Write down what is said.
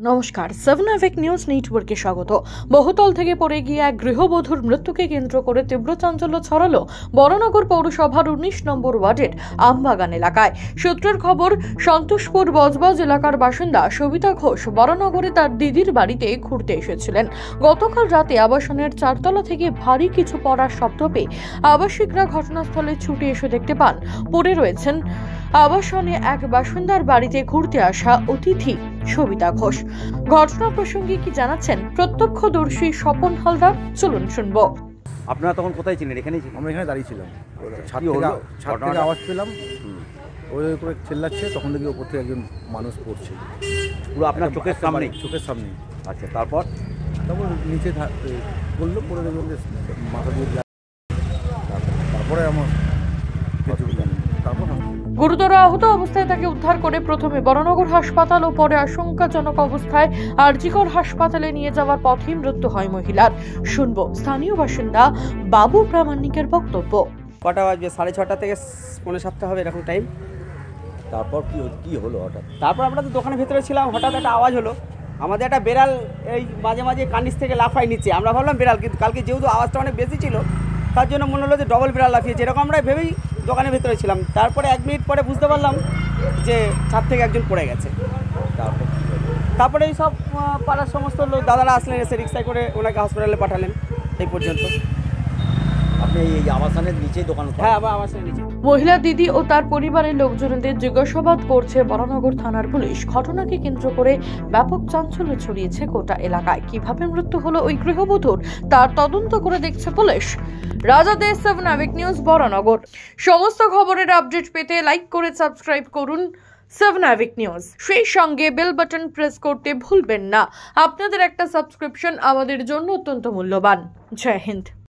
নমস্কার, 7 অ্যাভেক নিউজ নেটওয়ার্কে স্বাগত। বহুতল থেকে পড়ে গিয়ে এক গৃহবধূর মৃত্যুকে কেন্দ্র করে তীব্র চাঞ্চল্য ছড়ালো বরানগর পৌরসভার 19 নম্বর ওয়ার্ডের আমবাগান এলাকায়। সূত্রের খবর, সন্তোষপুর বজবজ এলাকার বাসিন্দা সবিতা ঘোষ বরানগরে তার দিদির বাড়িতে ঘুরতে এসেছিলেন। গতকাল রাতে আবাসনের 4 তলা থেকে ভারী কিছু পড়ার শব্দ পেয়ে আবাসিকরা ঘটনাস্থলে ছুটে এসে দেখতে পান পড়ে রয়েছেন আবাসনে এক বাসিন্দার বাড়িতে ঘুরতে আসা অতিথি সবিতা ঘোষ। ঘটনা প্রসঙ্গে কি জানাচ্ছেন প্রত্যক্ষদর্শী স্বপন হালদার, চলুন শুনবো। আপনারা তখন কোথায় ছিলেন? এখানেই ছিলেন? আমরা এখানে দাঁড়িয়ে ছিলাম। ছাদ থেকে আওয়াজ পেলাম, ওই করে চেল্লাচ্ছে, তখন দেখি ওপর থেকে একজন মানুষ পড়ছে পুরো আপনার চোখের সামনে? চোখের সামনে। আচ্ছা, তারপর নিচে পড়লো, পড়ে দেখলাম যে মাথা দিয়ে, তারপরে আমার গুরুতর আহত অবস্থায় তাকে উদ্ধার করে প্রথমে বরানগর হাসপাতাল ও পরে আশঙ্কাজনক অবস্থায় আরজিকর হাসপাতালে নিয়ে যাওয়ার পথে মৃত্যু হয় মহিলার। শুনবো স্থানীয় বাসিন্দা বাবু প্রামাণিকের বক্তব্য। কটা বাজবে? 6:30 থেকে 6:45 হবে এরকম টাইম। তারপর কি হলো হঠাৎ? তারপর আমরা তো দোকানের ভেতরে ছিলাম, হঠাৎ একটা আওয়াজ হলো। আমাদের একটা বেড়াল এই মাঝে মাঝে কানিস থেকে লাফায় নিচে। আমরা ভাবলাম বেড়াল, কিন্তু কালকে যেহেতু আওয়াজটা অনেক বেশি ছিল তার জন্য মনে হলো যে ডবল বিড়াল লাফিয়েছে, এরকম আমরা ভেবেই দোকানের ভেতরে ছিলাম। তারপরে 1 মিনিট পরে বুঝতে পারলাম যে ছাদ থেকে একজন পড়ে গেছে। তারপরে এই সব পাড়ার সমস্ত লোক দাদারা আসলেন, এসে রিক্সায় করে ওনাকে হসপিটালে পাঠালেন। এই পর্যন্ত। আপনি এই আবাসনের নিচেই দোকান? হ্যাঁ, আবার আবাসনের নিচে। মহিলা দিদি ও তার পরিবারের লোকজনদের জিজ্ঞাসাবাদ করছে বরানগর থানার পুলিশ। ঘটনাকে কেন্দ্র করে ব্যাপক চাঞ্চল্য ছড়িয়েছে গোটা এলাকায়। কিভাবে মৃত্যু হলো ওই গৃহবধূর তার তদন্ত করে দেখছে পুলিশ। রাজাদের 7 অ্যাভেক নিউজ বরানগর। সমস্ত খবরের আপডেট পেতে লাইক করে সাবস্ক্রাইব করুন 7 অ্যাভেক নিউজ। সেই সঙ্গে বেল বাটন প্রেস করতে ভুলবেন না। আপনাদের একটা সাবস্ক্রিপশন আমাদের জন্য অত্যন্ত মূল্যবান। জয় হিন্দ।